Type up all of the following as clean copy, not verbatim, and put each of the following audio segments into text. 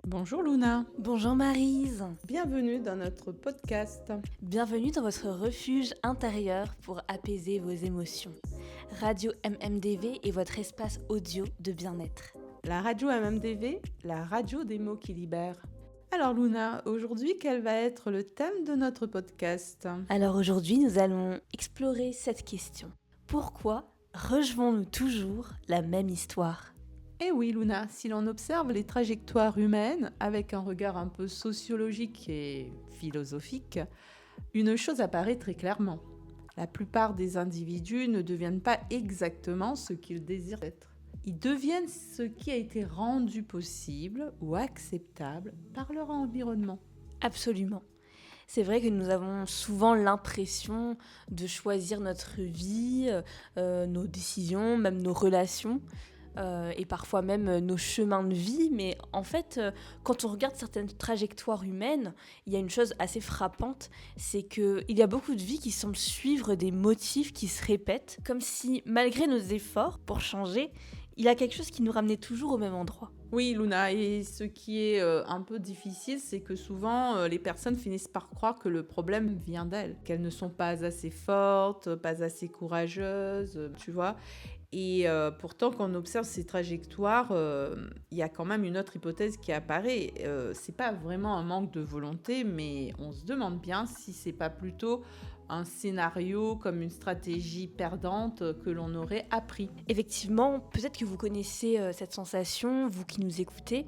Bonjour Luna, Bonjour Maryse, bienvenue dans notre podcast. bienvenue dans votre refuge intérieur pour apaiser vos émotions. Radio MMDV est votre espace audio de bien-être. La radio MMDV, la radio des mots qui libèrent. Alors Luna, aujourd'hui quel va être le thème de notre podcast ? Alors aujourd'hui nous allons explorer cette question. Pourquoi rejouons-nous toujours la même histoire ? Eh oui Luna, si l'on observe les trajectoires humaines avec un regard un peu sociologique et philosophique, une chose apparaît très clairement. La plupart des individus ne deviennent pas exactement ce qu'ils désirent être. Ils deviennent ce qui a été rendu possible ou acceptable par leur environnement. Absolument. C'est vrai que nous avons souvent l'impression de choisir notre vie, nos décisions, même nos relations. Et parfois même nos chemins de vie, mais en fait, quand on regarde certaines trajectoires humaines, il y a une chose assez frappante, c'est qu'il y a beaucoup de vies qui semblent suivre des motifs qui se répètent, comme si, malgré nos efforts pour changer, il y a quelque chose qui nous ramenait toujours au même endroit. Oui, Luna, et ce qui est un peu difficile, c'est que souvent les personnes finissent par croire que le problème vient d'elles, qu'elles ne sont pas assez fortes, pas assez courageuses, tu vois. Et pourtant, quand on observe ces trajectoires, il y a quand même une autre hypothèse qui apparaît. C'est pas vraiment un manque de volonté, mais on se demande bien si c'est pas plutôt un scénario comme une stratégie perdante que l'on aurait appris. Effectivement, peut-être que vous connaissez cette sensation, vous qui nous écoutez.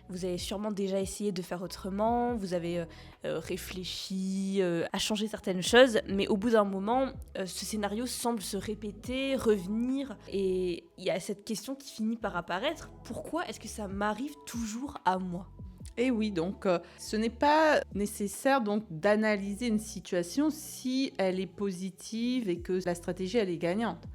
Vous avez sûrement déjà essayé de faire autrement, vous avez réfléchi à changer certaines choses, mais au bout d'un moment, ce scénario semble se répéter, revenir, et il y a cette question qui finit par apparaître. Pourquoi est-ce que ça m'arrive toujours à moi ? Et oui, donc ce n'est pas nécessaire donc d'analyser une situation si elle est positive et que la stratégie elle est gagnante.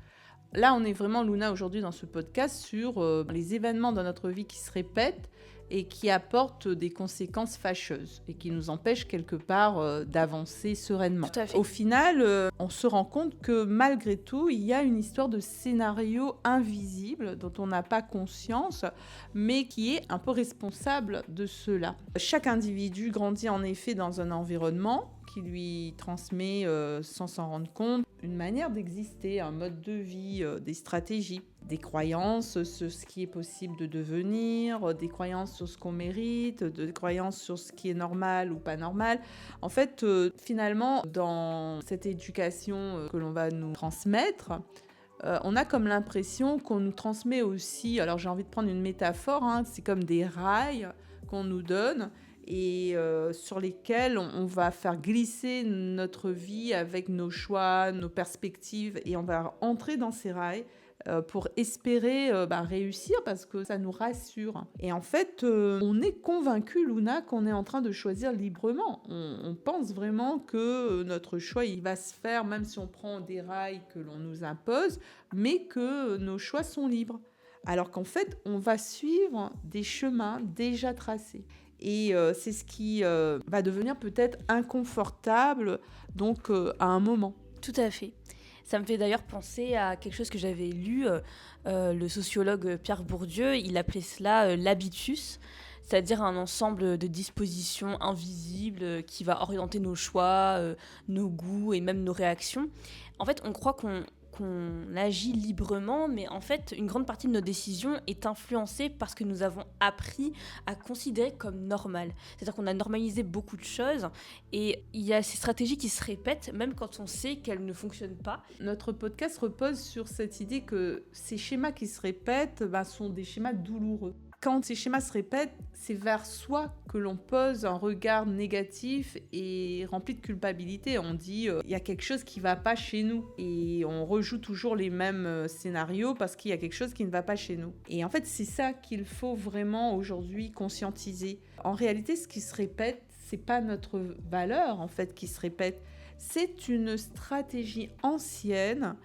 Là, on est vraiment, Luna, aujourd'hui dans ce podcast sur les événements dans notre vie qui se répètent et qui apportent des conséquences fâcheuses et qui nous empêchent quelque part d'avancer sereinement. Tout à fait. Au final, on se rend compte que malgré tout, il y a une histoire de scénario invisible dont on n'a pas conscience, mais qui est un peu responsable de cela. Chaque individu grandit en effet dans un environnement qui lui transmet, sans s'en rendre compte, une manière d'exister, un mode de vie, des stratégies, des croyances sur ce qui est possible de devenir, des croyances sur ce qu'on mérite, des croyances sur ce qui est normal ou pas normal. En fait, finalement, dans cette éducation que l'on va nous transmettre, on a comme l'impression qu'on nous transmet aussi, alors j'ai envie de prendre une métaphore, c'est comme des rails qu'on nous donne, et sur lesquels on va faire glisser notre vie avec nos choix, nos perspectives, et on va entrer dans ces rails pour espérer réussir parce que ça nous rassure. Et en fait, on est convaincu, Luna, qu'on est en train de choisir librement. On pense vraiment que notre choix, il va se faire même si on prend des rails que l'on nous impose, mais que nos choix sont libres. Alors qu'en fait, on va suivre des chemins déjà tracés. Et c'est ce qui va devenir peut-être inconfortable donc à un moment. Tout à fait. Ça me fait d'ailleurs penser à quelque chose que j'avais lu, le sociologue Pierre Bourdieu, il appelait cela l'habitus, c'est-à-dire un ensemble de dispositions invisibles qui va orienter nos choix, nos goûts et même nos réactions. En fait, on croit qu'on agit librement, mais en fait, une grande partie de nos décisions est influencée par ce que nous avons appris à considérer comme normal. C'est-à-dire qu'on a normalisé beaucoup de choses et il y a ces stratégies qui se répètent, même quand on sait qu'elles ne fonctionnent pas. Notre podcast repose sur cette idée que ces schémas qui se répètent sont des schémas douloureux. Quand ces schémas se répètent, c'est vers soi que l'on pose un regard négatif et rempli de culpabilité. On dit il y a quelque chose qui ne va pas chez nous. Et on rejoue toujours les mêmes scénarios parce qu'il y a quelque chose qui ne va pas chez nous. Et en fait, c'est ça qu'il faut vraiment aujourd'hui conscientiser. En réalité, ce qui se répète, c'est pas notre valeur en fait qui se répète. C'est une stratégie ancienne,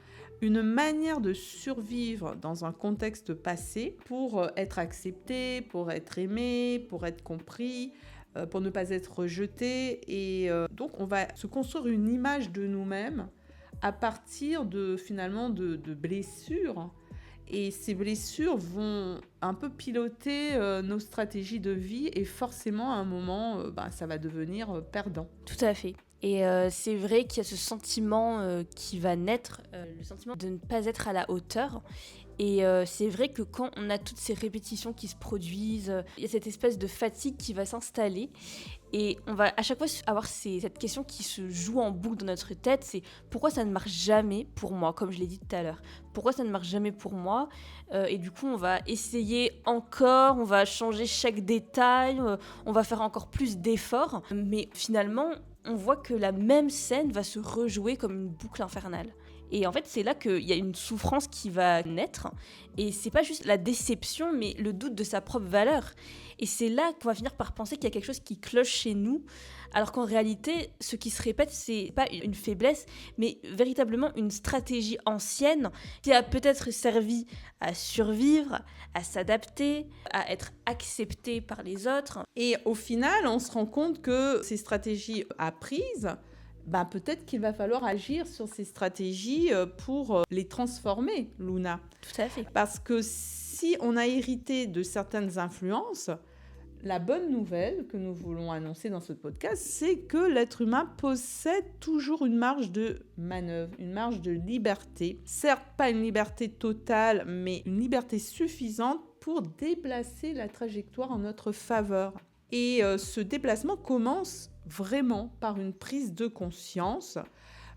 une manière de survivre dans un contexte passé pour être accepté, pour être aimé, pour être compris, pour ne pas être rejeté. Et donc, on va se construire une image de nous-mêmes à partir de, finalement, de blessures Et ces blessures vont un peu piloter nos stratégies de vie et forcément à un moment, ça va devenir perdant. Tout à fait. Et c'est vrai qu'il y a ce sentiment qui va naître, le sentiment de ne pas être à la hauteur. Et c'est vrai que quand on a toutes ces répétitions qui se produisent, il y a cette espèce de fatigue qui va s'installer. Et on va à chaque fois avoir cette question qui se joue en boucle dans notre tête, c'est pourquoi ça ne marche jamais pour moi, comme je l'ai dit tout à l'heure. Pourquoi ça ne marche jamais pour moi Et du coup, on va essayer encore, on va changer chaque détail, on va faire encore plus d'efforts. Mais finalement, on voit que la même scène va se rejouer comme une boucle infernale. Et en fait, c'est là qu'il y a une souffrance qui va naître. Et c'est pas juste la déception, mais le doute de sa propre valeur. Et c'est là qu'on va finir par penser qu'il y a quelque chose qui cloche chez nous, alors qu'en réalité, ce qui se répète, c'est pas une faiblesse, mais véritablement une stratégie ancienne qui a peut-être servi à survivre, à s'adapter, à être accepté par les autres. Et au final, on se rend compte que ces stratégies apprises, peut-être qu'il va falloir agir sur ces stratégies pour les transformer, Luna. Tout à fait. Parce que si on a hérité de certaines influences, la bonne nouvelle que nous voulons annoncer dans ce podcast, c'est que l'être humain possède toujours une marge de manœuvre, une marge de liberté. Certes, pas une liberté totale, mais une liberté suffisante pour déplacer la trajectoire en notre faveur. Et ce déplacement commence vraiment par une prise de conscience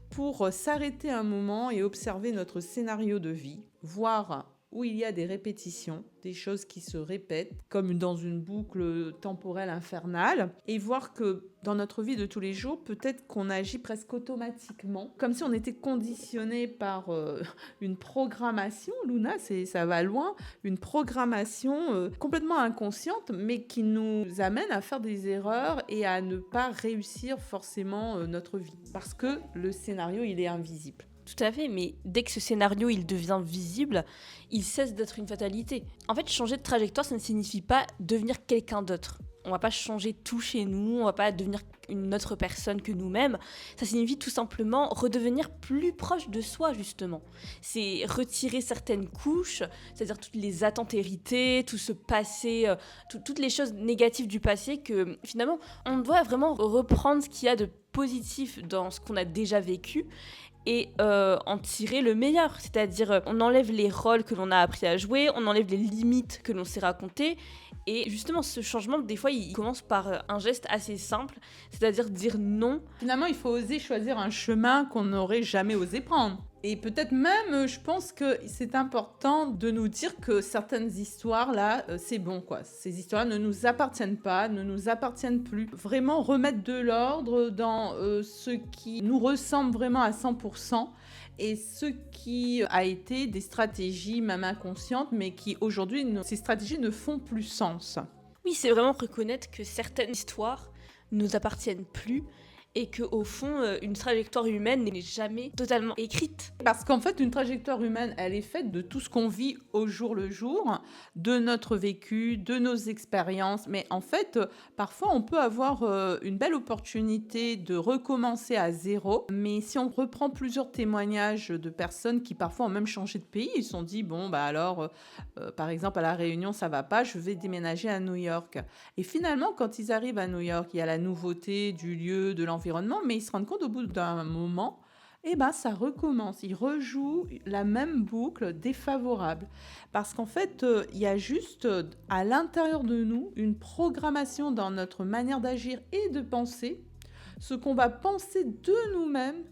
pour s'arrêter un moment et observer notre scénario de vie, voir où il y a des répétitions, des choses qui se répètent, comme dans une boucle temporelle infernale, et voir que dans notre vie de tous les jours, peut-être qu'on agit presque automatiquement, comme si on était conditionné par une programmation, Luna, ça va loin, une programmation complètement inconsciente, mais qui nous amène à faire des erreurs et à ne pas réussir forcément notre vie, parce que le scénario, il est invisible. Tout à fait, mais dès que ce scénario il devient visible, il cesse d'être une fatalité. En fait, changer de trajectoire, ça ne signifie pas devenir quelqu'un d'autre. On va pas changer tout chez nous, on va pas devenir une autre personne que nous-mêmes. Ça signifie tout simplement redevenir plus proche de soi, justement. C'est retirer certaines couches, c'est-à-dire toutes les attentes héritées, tout ce passé, toutes les choses négatives du passé que finalement, on doit vraiment reprendre ce qu'il y a de positif dans ce qu'on a déjà vécu et en tirer le meilleur. C'est-à-dire, on enlève les rôles que l'on a appris à jouer, on enlève les limites que l'on s'est racontées. Et justement, ce changement, des fois, il commence par un geste assez simple, c'est-à-dire dire non. Finalement, il faut oser choisir un chemin qu'on n'aurait jamais osé prendre. Et peut-être même, je pense que c'est important de nous dire que certaines histoires-là, c'est bon, quoi. Ces histoires ne nous appartiennent pas, ne nous appartiennent plus. Vraiment remettre de l'ordre dans ce qui nous ressemble vraiment à 100%. Et ce qui a été des stratégies même inconscientes, mais qui aujourd'hui, ces stratégies ne font plus sens. Oui, c'est vraiment reconnaître que certaines histoires ne nous appartiennent plus et qu'au fond, une trajectoire humaine n'est jamais totalement écrite. Parce qu'en fait, une trajectoire humaine, elle est faite de tout ce qu'on vit au jour le jour, de notre vécu, de nos expériences. Mais en fait, parfois, on peut avoir une belle opportunité de recommencer à zéro. Mais si on reprend plusieurs témoignages de personnes qui parfois ont même changé de pays, ils se sont dit, par exemple, à La Réunion, ça va pas, je vais déménager à New York. Et finalement, quand ils arrivent à New York, il y a la nouveauté du lieu, de l'environnement, mais ils se rendent compte au bout d'un moment, ça recommence. Ils rejouent la même boucle défavorable. Parce qu'en fait, il y a juste à l'intérieur de nous une programmation dans notre manière d'agir et de penser, ce qu'on va penser de nous-mêmes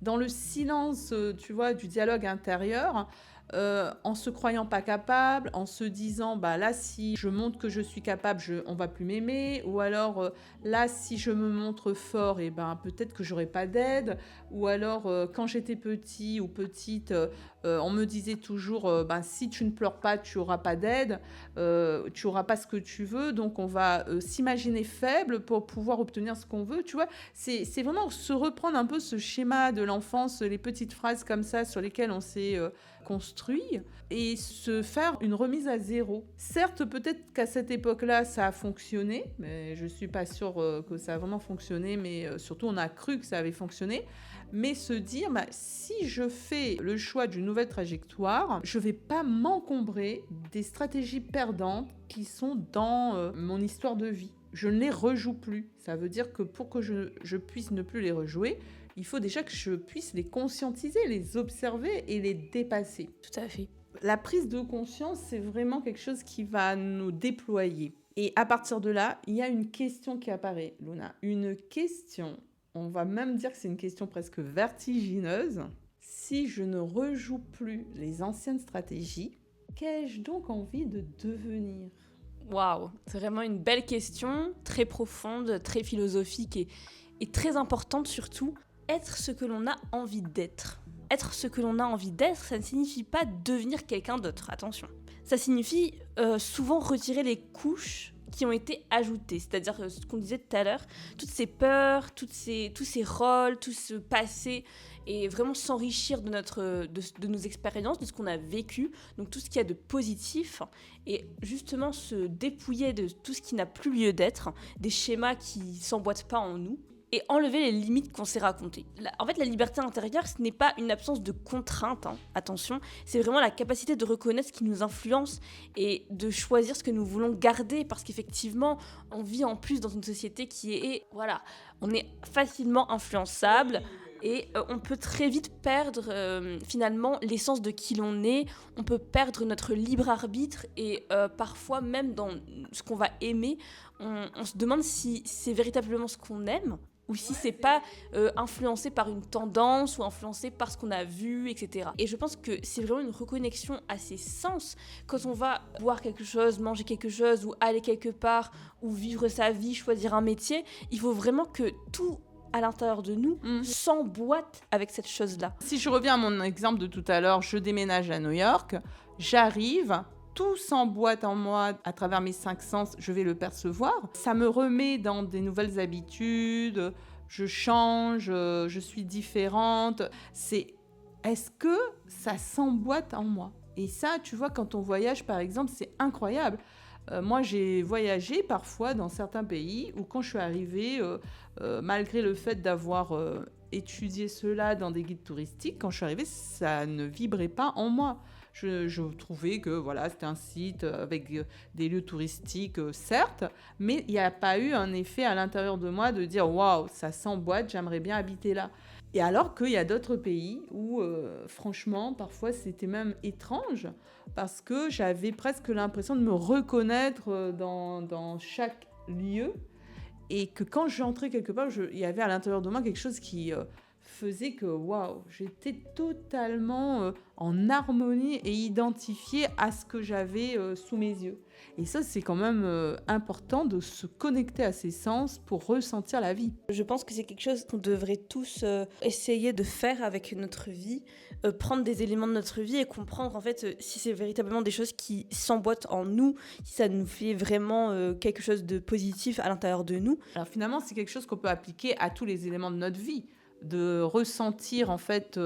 dans le silence, du dialogue intérieur, en se croyant pas capable, en se disant là si je montre que je suis capable, on va plus m'aimer, ou alors là si je me montre fort, peut-être que j'aurai pas d'aide, ou alors quand j'étais petit ou petite, on me disait toujours si tu ne pleures pas, tu auras pas d'aide, tu auras pas ce que tu veux, donc on va s'imaginer faible pour pouvoir obtenir ce qu'on veut, tu vois. C'est vraiment se reprendre un peu ce schéma de l'enfance, les petites phrases comme ça sur lesquelles on s'est construit, et se faire une remise à zéro. Certes, peut-être qu'à cette époque-là, ça a fonctionné, mais je suis pas sûre que ça a vraiment fonctionné, mais surtout on a cru que ça avait fonctionné. mais se dire, si je fais le choix d'une nouvelle trajectoire, je ne vais pas m'encombrer des stratégies perdantes qui sont dans mon histoire de vie. Je ne les rejoue plus. Ça veut dire que pour que je puisse ne plus les rejouer, il faut déjà que je puisse les conscientiser, les observer et les dépasser. Tout à fait. La prise de conscience, c'est vraiment quelque chose qui va nous déployer. Et à partir de là, il y a une question qui apparaît, Luna. Une question, on va même dire que c'est une question presque vertigineuse. Si je ne rejoue plus les anciennes stratégies, qu'ai-je donc envie de devenir ? Waouh, c'est vraiment une belle question, très profonde, très philosophique et très importante surtout. Être ce que l'on a envie d'être. Être ce que l'on a envie d'être, ça ne signifie pas devenir quelqu'un d'autre, attention. Ça signifie souvent retirer les couches qui ont été ajoutées, c'est-à-dire ce qu'on disait tout à l'heure, toutes ces peurs, tous ces rôles, tout ce passé, et vraiment s'enrichir de nos expériences, de ce qu'on a vécu, donc tout ce qu'il y a de positif, et justement se dépouiller de tout ce qui n'a plus lieu d'être, des schémas qui ne s'emboîtent pas en nous, et enlever les limites qu'on s'est racontées. En fait, la liberté intérieure, ce n'est pas une absence de contrainte, attention, c'est vraiment la capacité de reconnaître ce qui nous influence et de choisir ce que nous voulons garder, parce qu'effectivement, on vit en plus dans une société qui est, voilà, on est facilement influençable, et on peut très vite perdre finalement l'essence de qui l'on est, on peut perdre notre libre arbitre, et parfois même dans ce qu'on va aimer, on se demande si c'est véritablement ce qu'on aime, ou si c'est pas influencé par une tendance ou influencé par ce qu'on a vu, etc. Et je pense que c'est vraiment une reconnexion à ses sens. Quand on va boire quelque chose, manger quelque chose, ou aller quelque part, ou vivre sa vie, choisir un métier, il faut vraiment que tout à l'intérieur de nous s'emboîte avec cette chose-là. Si je reviens à mon exemple de tout à l'heure, je déménage à New York, j'arrive, tout s'emboîte en moi à travers mes 5 sens, je vais le percevoir. Ça me remet dans des nouvelles habitudes, je change, je suis différente. Est-ce que ça s'emboîte en moi ? Et ça, tu vois, quand on voyage, par exemple, c'est incroyable. Moi, j'ai voyagé parfois dans certains pays où quand je suis arrivée, malgré le fait d'avoir étudié cela dans des guides touristiques, quand je suis arrivée, ça ne vibrait pas en moi. Je trouvais que voilà, c'était un site avec des lieux touristiques, certes, mais il n'y a pas eu un effet à l'intérieur de moi de dire « Waouh, ça s'emboîte, j'aimerais bien habiter là ». Et alors qu'il y a d'autres pays où, franchement, parfois, c'était même étrange parce que j'avais presque l'impression de me reconnaître dans chaque lieu et que quand j'entrais quelque part, il y avait à l'intérieur de moi quelque chose qui faisait que, waouh, j'étais totalement en harmonie et identifiée à ce que j'avais sous mes yeux. Et ça, c'est quand même important de se connecter à ses sens pour ressentir la vie. Je pense que c'est quelque chose qu'on devrait tous essayer de faire avec notre vie, prendre des éléments de notre vie et comprendre en fait si c'est véritablement des choses qui s'emboîtent en nous, si ça nous fait vraiment quelque chose de positif à l'intérieur de nous. Alors finalement, c'est quelque chose qu'on peut appliquer à tous les éléments de notre vie, de ressentir en fait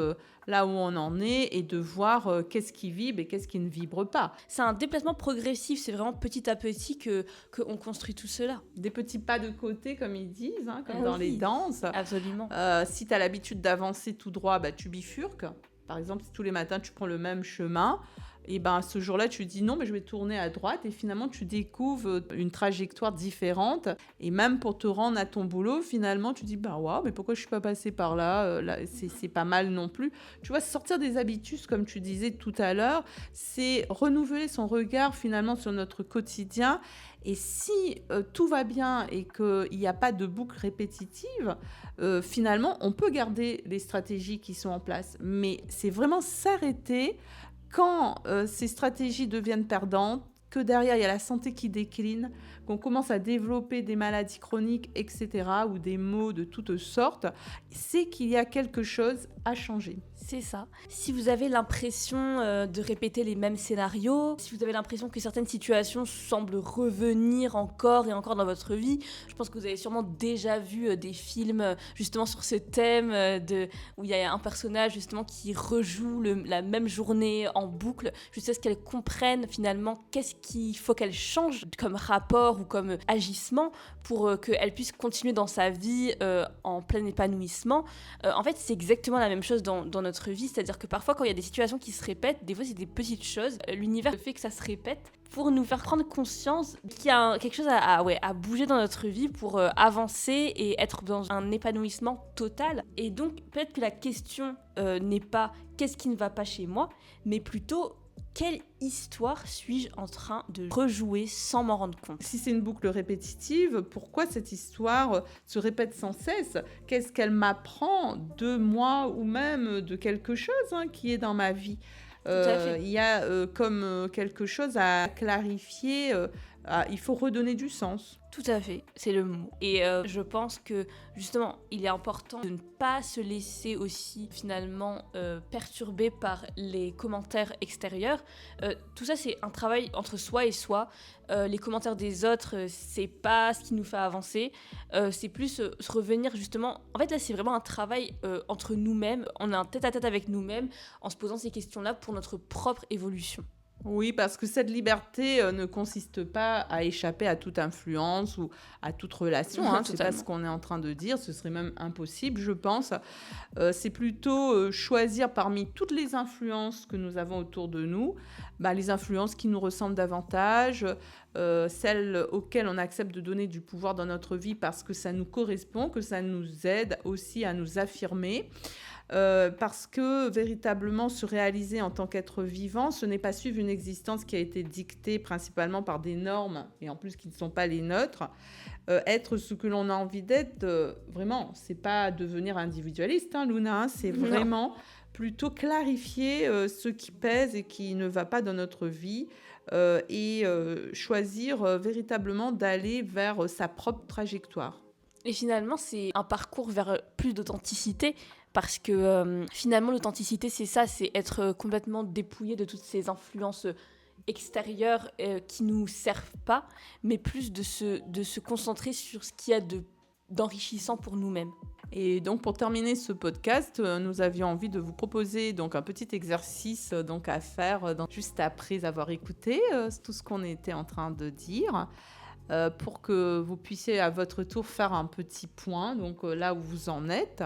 là où on en est et de voir qu'est-ce qui vibre et qu'est-ce qui ne vibre pas. C'est un déplacement progressif, c'est vraiment petit à petit qu'on construit tout cela. Des petits pas de côté, comme ils disent, comme dans les danses. Absolument. Si tu as l'habitude d'avancer tout droit, tu bifurques. Par exemple, si tous les matins tu prends le même chemin, et ce jour-là, tu dis non, mais je vais tourner à droite et finalement, tu découvres une trajectoire différente. Et même pour te rendre à ton boulot, finalement, tu dis waouh, mais pourquoi je suis pas passée par là, là c'est pas mal non plus. Tu vois, sortir des habitudes, comme tu disais tout à l'heure, c'est renouveler son regard finalement sur notre quotidien. Et si tout va bien et qu'il n'y a pas de boucle répétitive, finalement, on peut garder les stratégies qui sont en place. Mais c'est vraiment s'arrêter quand ces stratégies deviennent perdantes, que derrière, il y a la santé qui décline, qu'on commence à développer des maladies chroniques, etc., ou des maux de toutes sortes, c'est qu'il y a quelque chose à changer. C'est ça. Si vous avez l'impression de répéter les mêmes scénarios, si vous avez l'impression que certaines situations semblent revenir encore et encore dans votre vie, je pense que vous avez sûrement déjà vu des films justement sur ce thème où il y a un personnage justement qui rejoue la même journée en boucle jusqu'à ce qu'elle comprenne finalement qu'est-ce qu'il faut qu'elle change comme rapport ou comme agissement pour qu'elle puisse continuer dans sa vie en plein épanouissement. En fait, c'est exactement la même chose dans notre vie, c'est-à-dire que parfois, quand il y a des situations qui se répètent, des fois, c'est des petites choses. L'univers fait que ça se répète pour nous faire prendre conscience qu'il y a quelque chose à bouger dans notre vie pour avancer et être dans un épanouissement total. Et donc, peut-être que la question n'est pas « qu'est-ce qui ne va pas chez moi ?», mais plutôt « quelle histoire suis-je en train de rejouer sans m'en rendre compte ?» Si c'est une boucle répétitive, pourquoi cette histoire se répète sans cesse ? Qu'est-ce qu'elle m'apprend de moi ou même de quelque chose qui est dans ma vie ? Il y a comme quelque chose à clarifier, il faut redonner du sens. Tout à fait, c'est le mot. Et je pense que justement, il est important de ne pas se laisser aussi finalement perturber par les commentaires extérieurs. Tout ça, c'est un travail entre soi et soi. Les commentaires des autres, c'est pas ce qui nous fait avancer. C'est plus se revenir justement. En fait, là, c'est vraiment un travail entre nous-mêmes. On a un tête-à-tête avec nous-mêmes en se posant ces questions-là pour notre propre évolution. Oui, parce que cette liberté ne consiste pas à échapper à toute influence ou à toute relation. C'est pas ce qu'on est en train de dire. Ce serait même impossible, je pense. C'est plutôt choisir parmi toutes les influences que nous avons autour de nous, les influences qui nous ressemblent davantage, celles auxquelles on accepte de donner du pouvoir dans notre vie parce que ça nous correspond, que ça nous aide aussi à nous affirmer. Parce que véritablement se réaliser en tant qu'être vivant, ce n'est pas suivre une existence qui a été dictée principalement par des normes et en plus qui ne sont pas les nôtres. Être ce que l'on a envie d'être, vraiment, c'est pas devenir individualiste, Luna, c'est vraiment plutôt clarifier ce qui pèse et qui ne va pas dans notre vie et choisir véritablement d'aller vers sa propre trajectoire. Et finalement, c'est un parcours vers plus d'authenticité. Parce que finalement, l'authenticité, c'est ça, c'est être complètement dépouillé de toutes ces influences extérieures qui ne nous servent pas, mais plus de se concentrer sur ce qu'il y a d'enrichissant pour nous-mêmes. Et donc, pour terminer ce podcast, nous avions envie de vous proposer donc, un petit exercice à faire juste après avoir écouté tout ce qu'on était en train de dire. Pour que vous puissiez à votre tour faire un petit point, donc là où vous en êtes,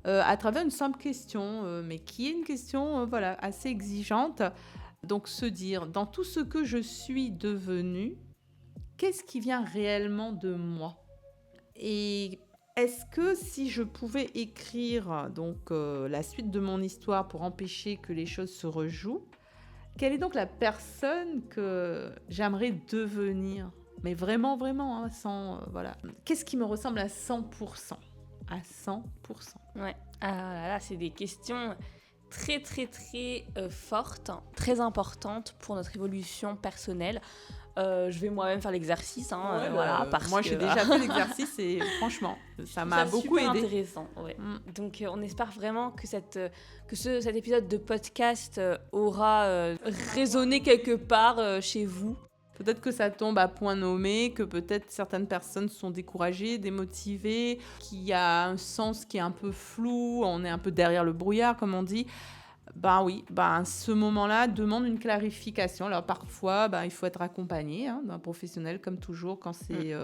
à travers une simple question, mais qui est une question assez exigeante. Donc se dire, dans tout ce que je suis devenue, qu'est-ce qui vient réellement de moi ? Et est-ce que si je pouvais écrire la suite de mon histoire pour empêcher que les choses se rejouent, quelle est donc la personne que j'aimerais devenir ? Mais vraiment, vraiment, Qu'est-ce qui me ressemble à 100% ? À 100%. Ouais, là, c'est des questions très, très, très fortes, très importantes pour notre évolution personnelle. Je vais moi-même faire l'exercice. Parce moi, j'ai déjà fait l'exercice et franchement, ça m'a beaucoup aidé. C'est intéressant. Ouais. Donc, on espère vraiment que cet épisode de podcast aura résonné quelque part chez vous. Peut-être que ça tombe à point nommé, que peut-être certaines personnes sont découragées, démotivées, qu'il y a un sens qui est un peu flou, on est un peu derrière le brouillard, comme on dit. Ce moment-là demande une clarification. Alors parfois, il faut être accompagné d'un professionnel, comme toujours, quand c'est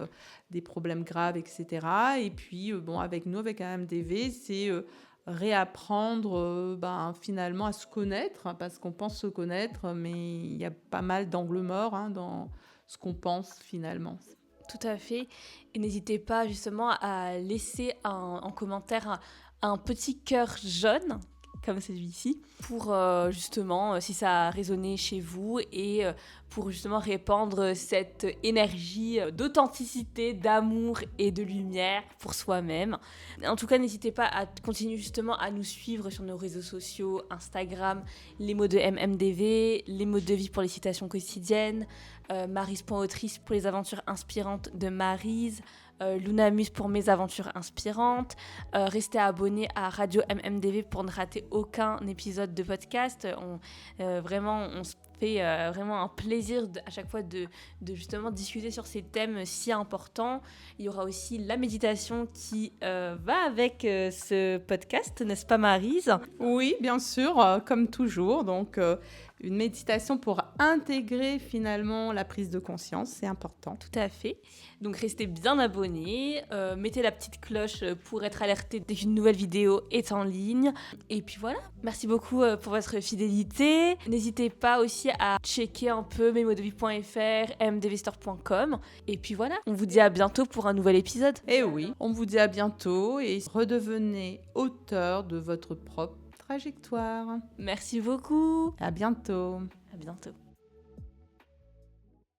des problèmes graves, etc. Et puis, avec nous, avec AMDV, c'est réapprendre finalement à se connaître, parce qu'on pense se connaître, mais il y a pas mal d'angles morts dans ce qu'on pense finalement. Tout à fait. Et n'hésitez pas justement à laisser en commentaire un petit cœur jaune, comme celui-ci, pour justement, si ça a résonné chez vous, et pour justement répandre cette énergie d'authenticité, d'amour et de lumière pour soi-même. En tout cas, n'hésitez pas à continuer justement à nous suivre sur nos réseaux sociaux, Instagram, les mots de MMDV, les mots de vie pour les citations quotidiennes, Maryse.autrice pour les aventures inspirantes de Maryse, Lunamus pour mes aventures inspirantes. Restez abonnés à Radio MMDV pour ne rater aucun épisode de podcast. On se fait vraiment un plaisir à chaque fois de justement discuter sur ces thèmes si importants. Il y aura aussi la méditation qui va avec ce podcast, n'est-ce pas Maryse ? Oui, bien sûr, comme toujours. Donc, une méditation pour intégrer finalement la prise de conscience, c'est important. Tout à fait. Donc restez bien abonnés, mettez la petite cloche pour être alerté dès qu'une nouvelle vidéo est en ligne. Et puis voilà, merci beaucoup pour votre fidélité. N'hésitez pas aussi à checker un peu memodevie.fr, mdvstore.com. Et puis voilà, on vous dit à bientôt pour un nouvel épisode. Et oui, on vous dit à bientôt et redevenez auteur de votre propre trajectoire. Merci beaucoup. À bientôt. À bientôt.